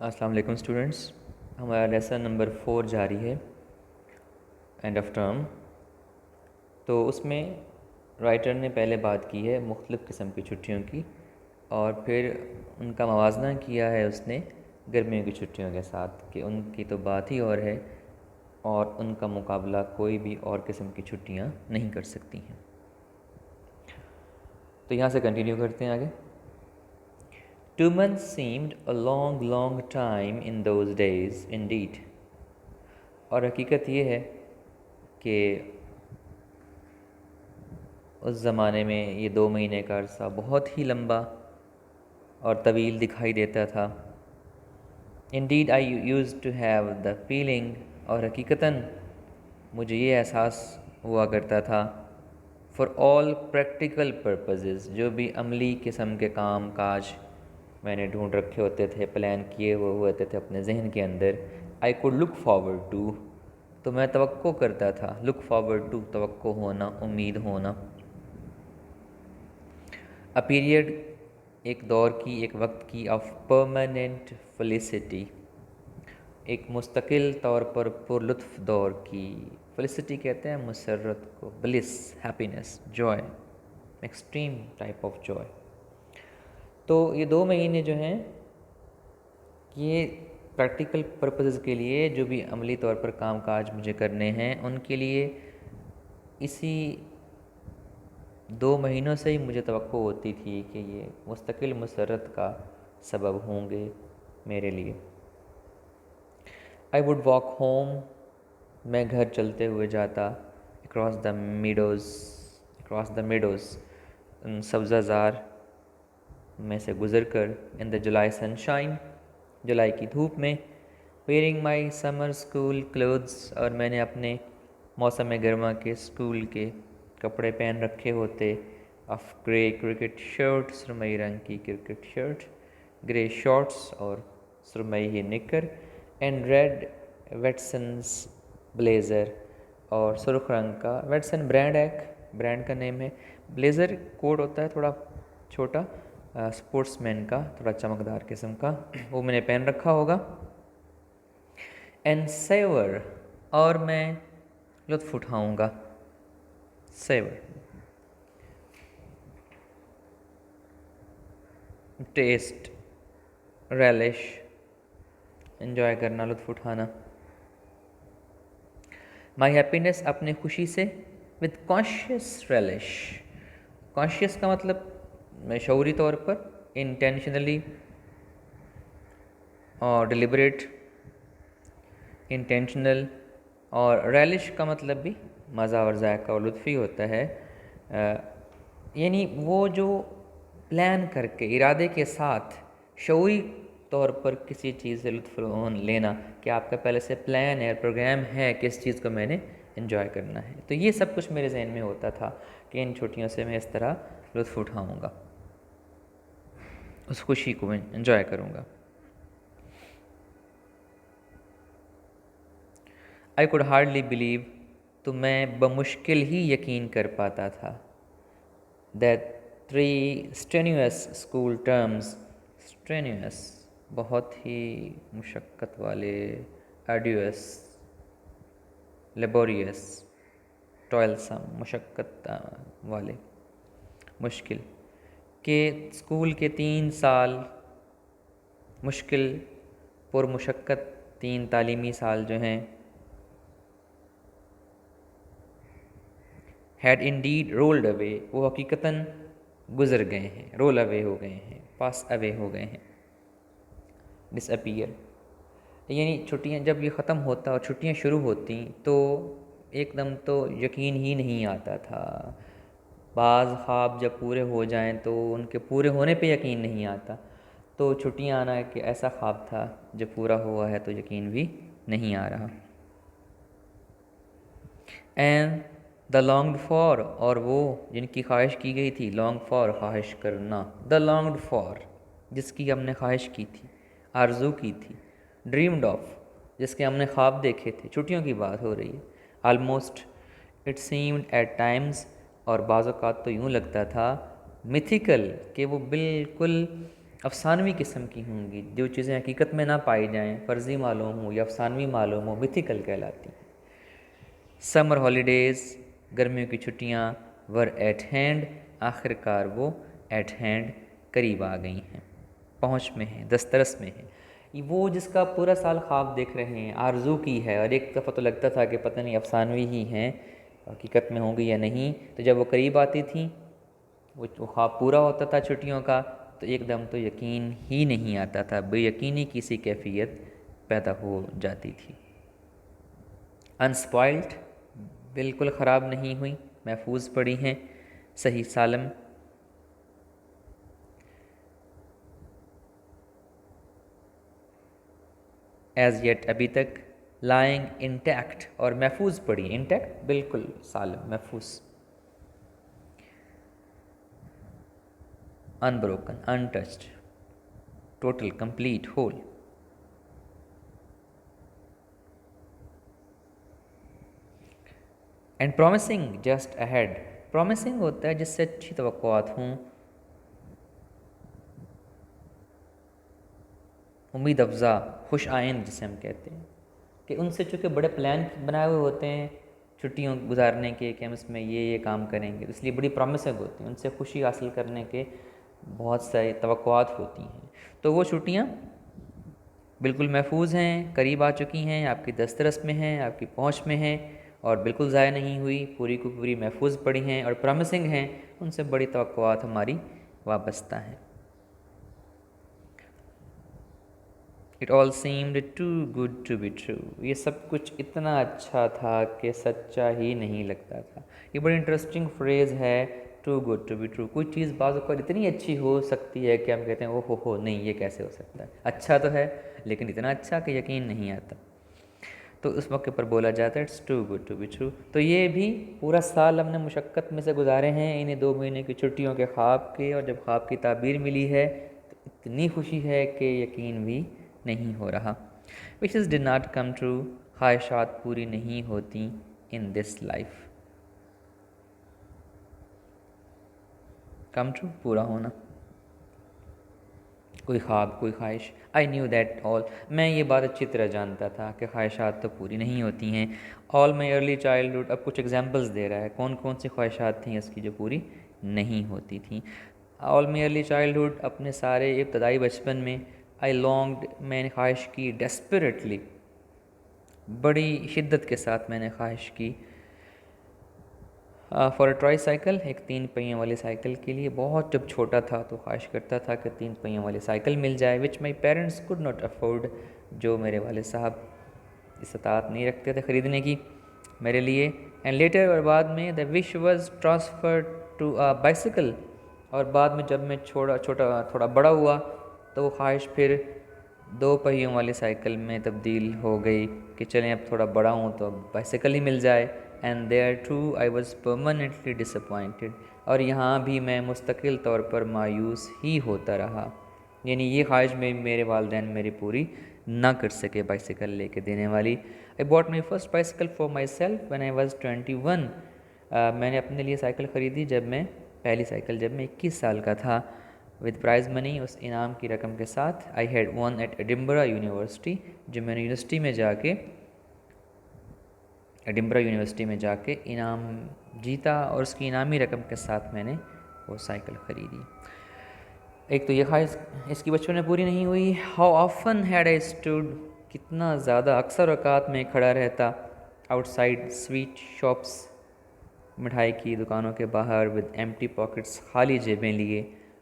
अस्सलाम वालेकुम स्टूडेंट्स। हमारा लेसन नंबर 4 जारी है, एंड ऑफ टर्म। तो उसमें राइटर ने पहले बात की है मुख्तलिफ़ किस्म की छुट्टियों की, और फिर उनका मवाजना किया है उसने गर्मियों की छुट्टियों के साथ कि उनकी तो बात ही और है, और उनका मुकाबला कोई भी और किस्म की छुट्टियाँ नहीं कर सकती हैं। तो यहाँ से कंटिन्यू करते हैं आगे। 2 months seemed a long, long time in those days indeed. और हकीकत ये है कि उस ज़माने में ये 2 महीने का अरसा बहुत ही लंबा और तवील दिखाई देता था। Indeed I used to have the feeling, और हकीकतन मुझे ये एहसास हुआ करता था, for all practical purposes, जो भी अमली किस्म के काम काज मैंने ढूंढ रखे होते थे, प्लान किए हुए होते थे अपने जहन के अंदर, I could look forward to, तो मैं तवक्को करता था। look forward to तवक्को होना, उम्मीद होना। A period, एक दौर की, एक वक्त की, of permanent felicity, एक मुस्तकिल तौर पर पुरलुत्फ़ दौर की। felicity कहते हैं मुसर्रत को, bliss, happiness, joy, extreme type of Joy. तो ये 2 महीने जो हैं ये प्रैक्टिकल पर्पसेस के लिए, जो भी अमली तौर पर काम काज मुझे करने हैं उनके लिए, इसी 2 महीनों से ही मुझे तवक्को होती थी कि ये मुस्तकिल मुसर्रत का सबब होंगे मेरे लिए। आई वुड वॉक होम, मैं घर चलते हुए जाता, अक्रॉस द मेडोज़, सब्ज़ाज़ार में से गुज़र कर, इन द जुलाई सनशाइन, जुलाई की धूप में, वेयरिंग माई समर स्कूल क्लोथ्स, और मैंने अपने मौसम गर्मा के स्कूल के कपड़े पहन रखे होते, ऑफ ग्रे क्रिकेट शर्ट, सुरमई रंग की क्रिकेट शर्ट, ग्रे शॉर्ट्स और सुरमई ही निकर, एंड रेड वेटसन्स ब्लेज़र, और सुर्ख रंग का, वेटसन ब्रांड का नेम है। ब्लेज़र कोट होता है थोड़ा छोटा, स्पोर्ट्समैन का, थोड़ा चमकदार किस्म का, वो मैंने पहन रखा होगा। एंड सेवर, और मैं लुत्फ़ उठाऊँगा। सेवर, टेस्ट, रेलिश, एंजॉय करना, लुत्फ़ उठाना। माई हैप्पीनेस, अपने खुशी से, विद कॉन्शियस रेलिश, कॉन्शियस का मतलब शऊरी तौर पर, इंटेंशनली और डिलिबरेट, इंटेंशनल, और रेलिश का मतलब भी मज़ा और जायका और लुत्फ़ ही होता है। यानी वो जो प्लान करके, इरादे के साथ, शऊरी तौर पर किसी चीज़ से लुत्फ़ लेना, कि आपका पहले से प्लान है, प्रोग्राम है, किस चीज़ को मैंने इन्जॉय करना है। तो ये सब कुछ मेरे जहन में होता था कि इन छुट्टियों से मैं इस तरह लुत्फ़ उठाऊँगा, उस खुशी को मैं इन्जॉय करूँगा। आई कुड हार्डली बिलीव, तो मैं बमुश्किल ही यकीन कर पाता था, दैट 3 स्ट्रेन्यूअस स्कूल टर्म्स, स्ट्रेन्यूअस बहुत ही मुशक्क़त वाले, आर्ड्यूअस, लेबोरियस, टॉयलसम, मुशक्क़त वाले, मुश्किल, के स्कूल के 3 साल, मुश्किल पुरमुशक्क़त 3 तालीमी साल जो हैं, हैड इंडीड रोल्ड अवे, वो हकीकतन गुज़र गए हैं, रोल अवे हो गए हैं, पास अवे हो गए हैं, डिसअपीयर। यानी छुट्टियां जब ये ख़त्म होता और छुट्टियां शुरू होती तो एकदम तो यकीन ही नहीं आता था। बाज़ ख्वाब जब पूरे हो जाएं तो उनके पूरे होने पे यकीन नहीं आता। तो छुट्टियां आना एक ऐसा ख्वाब था जब पूरा हुआ है तो यकीन भी नहीं आ रहा। एंड द लॉन्ग्ड फॉर, और वो जिनकी ख्वाहिश की गई थी, लॉन्ग फॉर ख्वाहिश करना, द लॉन्ग्ड फॉर जिसकी हमने ख्वाहिश की थी, आरजू की थी, ड्रीम्ड ऑफ जिसके हमने ख्वाब देखे थे, छुट्टियों की बात हो रही है। Almost it seemed at times, और बाज़ औक़ात तो यूँ लगता था, मिथिकल, कि वो बिल्कुल अफसानवी किस्म की होंगी। जो चीज़ें हकीकत में ना पाई जाएं, फ़र्ज़ी मालूम हो या अफसानवी मालूम हो, मिथिकल कहलाती हैं। समर हॉलीडेज़, गर्मियों की छुट्टियाँ, वर एट हैंड, आखिरकार वो एट हैंड, करीब आ गई हैं, पहुँच में हैं, दस्तरस में हैं। वो जिसका पूरा साल ख्वाब देख रहे हैं, आरज़ू की है, और एक दफ़ा तो लगता था कि पता नहीं अफसानवी ही हैं, हकीकत में होंगी या नहीं, तो जब वो करीब आती थी, वो ख्वाब पूरा होता था छुट्टियों का, तो एकदम तो यकीन ही नहीं आता था, बेयकीनी की सी कैफियत पैदा हो जाती थी। अनस्पॉइल्ड, बिल्कुल ख़राब नहीं हुई, महफूज पड़ी हैं, सही सालम। एज़ येट, अभी तक। लाइंग इंटैक्ट, और महफूज पड़ी, इंटैक्ट बिल्कुल सालम, महफूज। Unbroken, untouched, total, complete, whole. And promising, just ahead. Promising होता है जिससे अच्छी तवक्कुआत हों, उम्मीद अफ़ज़ा, खुश आइंद जिसे हम कहते हैं, कि उनसे चूँकि बड़े प्लान बनाए हुए होते हैं छुट्टियों गुजारने के, कि हम इसमें ये काम करेंगे, तो इसलिए बड़ी प्रॉमिसिंग होती हैं, उनसे खुशी हासिल करने के बहुत सारी तवक्कुआत होती हैं। तो वो छुट्टियाँ बिल्कुल महफूज हैं, करीब आ चुकी हैं, आपकी दस्तरस में हैं, आपकी पहुँच में हैं, और बिल्कुल ज़ाया नहीं हुई, पूरी को पूरी महफूज पड़ी हैं और प्रॉमिसिंग हैं, उनसे बड़ी तवक्कुआत हमारी वाबस्ता हैं। It all seemed too good to be true. ये सब कुछ इतना अच्छा था कि सच्चा ही नहीं लगता था। ये बड़ी इंटरेस्टिंग फ्रेज़ है, too good to be true. कोई चीज़ बाज़ अवत इतनी अच्छी हो सकती है कि हम कहते हैं ओहो हो, नहीं ये कैसे हो सकता है, अच्छा तो है लेकिन इतना अच्छा कि यकीन नहीं आता। तो उस मौके पर बोला जाता है it's too good to be true. तो ये भी पूरा साल हमने मुशक्क़त में से गुजारे हैं, इन्हीं 2 महीने की छुट्टियों के ख्वाब के, और जब ख्वाब की ताबीर मिली है तो इतनी खुशी है कि यकीन भी नहीं हो रहा। Wishes did not come true, ख्वाहिशात पूरी नहीं होती in this life. Come true, पूरा होना, कोई ख्वाब, कोई ख्वाहिश। आई न्यू दैट ऑल, मैं ये बात अच्छी तरह जानता था कि ख्वाहिशात तो पूरी नहीं होती हैं। ऑल माई अर्ली चाइल्डहुड, अब कुछ एग्जांपल्स दे रहा है कौन कौन सी ख्वाहिशात थीं इसकी जो पूरी नहीं होती थीं। ऑल माई अर्ली चाइल्डहुड, अपने सारे इब्तदाई बचपन में। आई लॉन्ग्ड, मैंने ख्वाहिश की। डेस्परेटली, बड़ी शिद्दत के साथ मैंने ख्वाहिश की। फॉर अ ट्राई साइकिल, एक 3 पहियों वाली साइकिल के लिए। बहुत जब छोटा था तो ख्वाहिश करता था कि 3 पहियों वाली साइकिल मिल जाए, which my parents could not afford, जो मेरे वाले साहब इस्तात नहीं रखते थे ख़रीदने की मेरे लिए। एंड लेटर, और बाद में, the wish was transfer to a bicycle, और बाद में जब मैं थोड़ा बड़ा हुआ तो वो ख्वाहिश फिर 2 पहियों वाली साइकिल में तब्दील हो गई कि चलें अब थोड़ा बड़ा हूँ तो अब बाइसिकल ही मिल जाए। And there too I was permanently disappointed, और यहाँ भी मैं मुस्तकिल तौर पर मायूस ही होता रहा। यानी ये ख्वाहिश में मेरे वालिदैन मेरी पूरी ना कर सके बाइसिकल लेके देने वाली। I bought my first bicycle for my self when I was 21। मैंने अपने लिए साइकिल ख़रीदी पहली साइकिल जब मैं 21 साल का था, विद प्राइज़ मनी, उस इनाम की रकम के साथ। I had one at Edinburgh University, जो मैंने यूनिवर्सिटी में जाके इनाम जीता, और उसकी इनामी रकम के साथ मैंने वो साइकिल ख़रीदी। एक तो ये ख्वाहिश इसकी बचपन में पूरी नहीं हुई। How often had I stood, कितना ज़्यादा अक्सर औकात में खड़ा रहता, आउटसाइड स्वीट शॉप्स, मिठाई की दुकानों के बाहर, विद एम्प्टी पॉकेट्स, खाली जेबें लिए,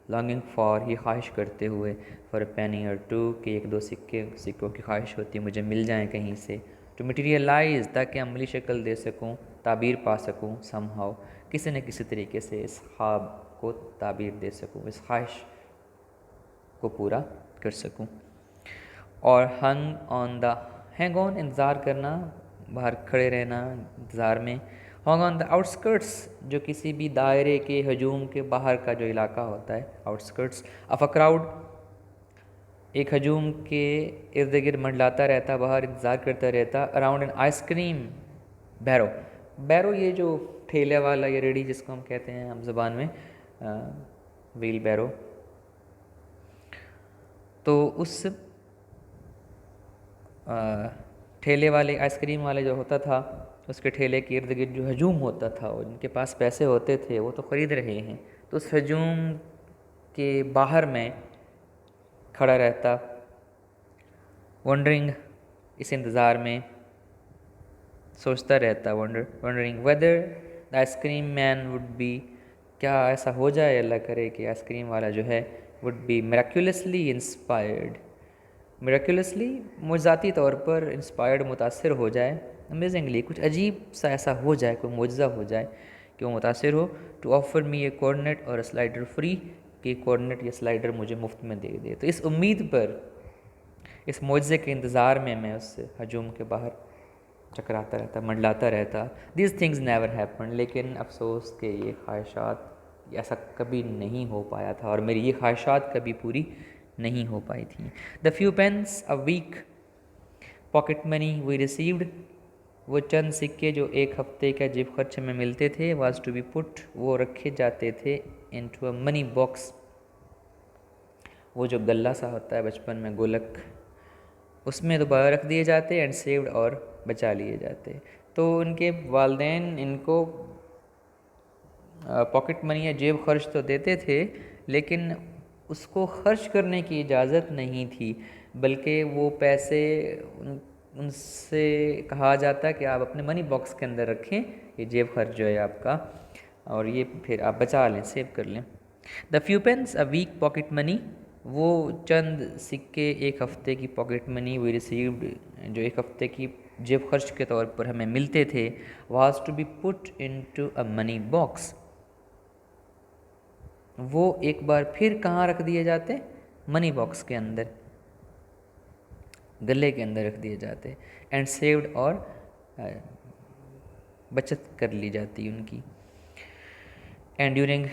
लॉन्गिंग फॉर, ये ख्वाहिश करते हुए, फॉर अ पेनी और टू, कि 1-2 सिक्कों की ख्वाहिश होती मुझे मिल जाएं कहीं से। टू मटीरियलाइज, ताकि अमली शक्ल दे सकूं, ताबीर पा सकूं, समहाउ, किसी न किसी तरीके से इस ख्वाब को ताबीर दे सकूं, इस ख्वाहिश को पूरा कर सकूं। और हंग ऑन द, हैंग ऑन, इंतज़ार करना, बाहर खड़े रहना इंतज़ार में। हंग ऑन द आउटस्कर्ट्स, जो किसी भी दायरे के हजूम के बाहर का जो इलाका होता है, आउटस्कर्ट्स ऑफ अ क्राउड, एक हजूम के इर्द गिर्द मंडलाता रहता, बाहर इंतज़ार करता रहता। अराउंड एन आइसक्रीम बैरो, बैरो ये जो ठेले वाला या रेडी जिसको हम कहते हैं हम ज़बान में, व्हील बैरो। तो उस ठेले वाले, आइसक्रीम वाले जो होता था, उसके ठेले के इर्द गिर्द जो हजूम होता था, और जिनके पास पैसे होते थे वो तो ख़रीद रहे हैं, तो उस हजूम के बाहर मैं खड़ा रहता, वंडरिंग, इस इंतज़ार में सोचता रहता, wondering whether the ice cream man would be, क्या ऐसा हो जाए, अल्लाह करे, कि आइसक्रीम वाला जो है वुड बी मिराक्युलसली इंस्पायर्ड, मिराक्युलसली मुज़ाती तौर पर इंस्पायर्ड, मुतासर हो जाए, अमेजिंगली कुछ अजीब सा ऐसा हो जाए, कोई मुआज़ा हो जाए कि वो मुतासर हो, to offer me a coordinate और स्लाइडर फ्री, कि कोऑर्डिनेट या स्लाइडर मुझे मुफ्त में दे दे। तो इस उम्मीद पर, इस मुआज़े के इंतज़ार में मैं उस हजूम के बाहर चकराता रहता, मंडलाता रहता। दीज थिंग्स नेवर हैपन, लेकिन अफसोस के ये ख्वाहिशात, ऐसा कभी नहीं हो पाया था, और मेरी ये ख्वाहिशात कभी पूरी नहीं हो पाई थी। The few pence a week pocket money we received, वो चंद सिक्के जो एक हफ्ते का जेब खर्च में मिलते थे, वाज टू बी पुट, वो रखे जाते थे इनटू अ मनी बॉक्स, वो जो गल्ला सा होता है बचपन में, गोलक, उसमें दोबारा रख दिए जाते, एंड सेव्ड, और बचा लिए जाते। तो उनके वालदेन इनको पॉकेट मनी या जेब खर्च तो देते थे, लेकिन उसको खर्च करने की इजाज़त नहीं थी, बल्कि वो पैसे उनसे कहा जाता कि आप अपने मनी बॉक्स के अंदर रखें, ये जेब खर्च जो है आपका, और ये फिर आप बचा लें, सेव कर लें। The few pence a week pocket money, वो चंद सिक्के एक हफ्ते की पॉकेट मनी वी रिसीव्ड, जो एक हफ्ते की जेब खर्च के तौर पर हमें मिलते थे, was to be put into a money box, वो एक बार फिर कहाँ रख दिए जाते, मनी बॉक्स के अंदर, गले के अंदर रख दिए जाते, एंड सेव्ड, और बचत कर ली जाती उनकी। एंड ड्यूरिंग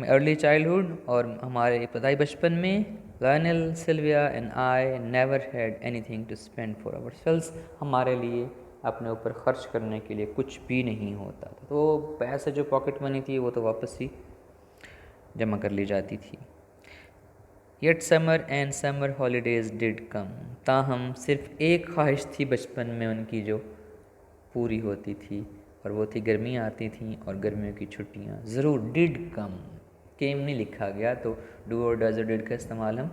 अर्ली चाइल्डहुड, और हमारे इब्तदाई बचपन में, Lionel, Sylvia and I never had anything to spend for ourselves, हमारे लिए अपने ऊपर खर्च करने के लिए कुछ भी नहीं होता था, तो पैसे जो पॉकेट मनी थी वो तो वापस ही जमा कर ली जाती थी। Yet summer and summer holidays did come, ताहम सिर्फ एक ख्वाहिश थी बचपन में उनकी जो पूरी होती थी, और वो थी गर्मियाँ आती थीं और गर्मियों की छुट्टियाँ ज़रूर, डिड कम, केम नहीं लिखा गया, तो डू और डज और डिड का इस्तेमाल हम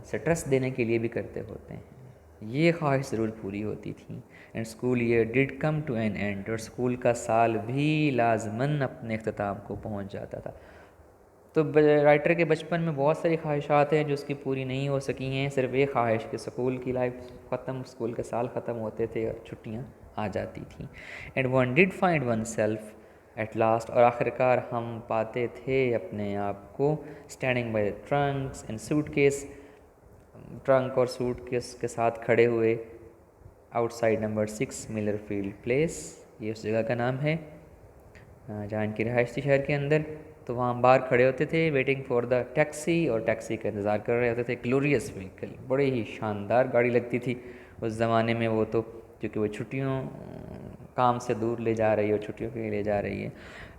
स्ट्रेस देने के लिए भी करते होते हैं। ये ख्वाहिश ज़रूर पूरी होती थी। And school year did come to an end, और स्कूल का साल भी लाजमन अपने अख्ताम को पहुंच जाता था। तो राइटर के बचपन में बहुत सारी ख्वाहिशात हैं जो उसकी पूरी नहीं हो सकी हैं, सिर्फ एक ख्वाहिश कि स्कूल की लाइफ ख़त्म, स्कूल के साल ख़त्म होते थे और छुट्टियाँ आ जाती थी। And one did find one self at last, और आखिरकार हम पाते थे अपने आप को, standing by the Trunks and suitcase, trunk और सूटकेस के साथ खड़े हुए, outside number 6 Miller field place, ये उस जगह का नाम है जहाँ इनकी रिहाइश थी शहर के अंदर। तो वहाँ बाहर खड़े होते थे, वेटिंग फॉर द टैक्सी, और टैक्सी का इंतज़ार कर रहे होते थे। ग्लोरियस व्हीकल, बड़ी ही शानदार गाड़ी लगती थी उस ज़माने में वो तो, क्योंकि वो छुट्टियों काम से दूर ले जा रही है और छुट्टियों के लिए ले जा रही है।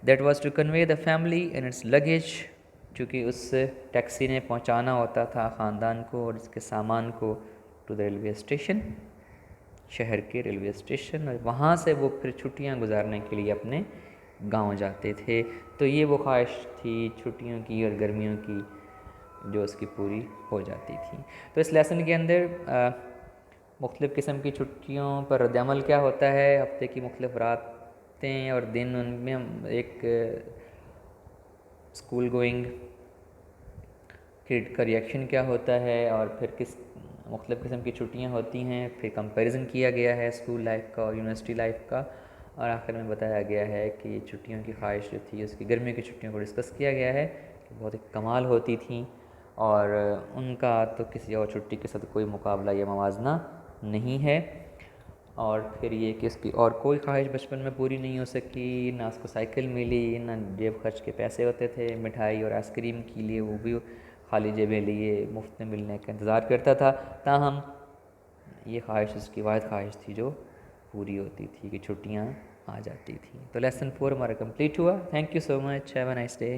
That was to convey the family and its luggage, क्योंकि उस टैक्सी ने पहुंचाना होता था ख़ानदान को और इसके सामान को टू द रेलवे स्टेशन, शहर के रेलवे स्टेशन, और वहाँ से वो फिर छुट्टियाँ गुजारने के लिए अपने गांव जाते थे। तो ये वो ख्वाहिश थी छुट्टियों की और गर्मियों की जो उसकी पूरी हो जाती थी। तो इस लेसन के अंदर मुख्तलिफ़ किस्म की छुट्टियों पर रद्द-ए-अमल क्या होता है, हफ्ते की मुख्तलिफ़ रातें और दिन, उनमें हम एक स्कूल गोइंग किड का रिएक्शन क्या होता है, और फिर किस मुख्तलिफ़ किस्म की छुट्टियाँ होती हैं, फिर कंपैरिजन किया गया है स्कूल लाइफ का और यूनिवर्सिटी लाइफ का, और आखिर में बताया गया है कि छुट्टियों की ख्वाहिश जो थी उसकी, गर्मियों की छुट्टियों को डिस्कस किया गया है कि बहुत ही कमाल होती थी, और उनका तो किसी और छुट्टी के साथ कोई मुकाबला या मवाजना नहीं है। और फिर ये कि उसकी और कोई ख्वाहिश बचपन में पूरी नहीं हो सकी, ना उसको साइकिल मिली, ना जेब खर्च के पैसे होते थे मिठाई और आइसक्रीम के लिए, वो भी खाली जेबें लिए मुफ्त में मिलने का इंतज़ार करता था। ताहम ये ख्वाहिश उसकी वाहिद ख्वाहिश थी जो पूरी होती थी कि छुट्टियाँ आ जाती थी। तो लेसन 4 हमारा कंप्लीट हुआ। Thank you so much, have a nice day.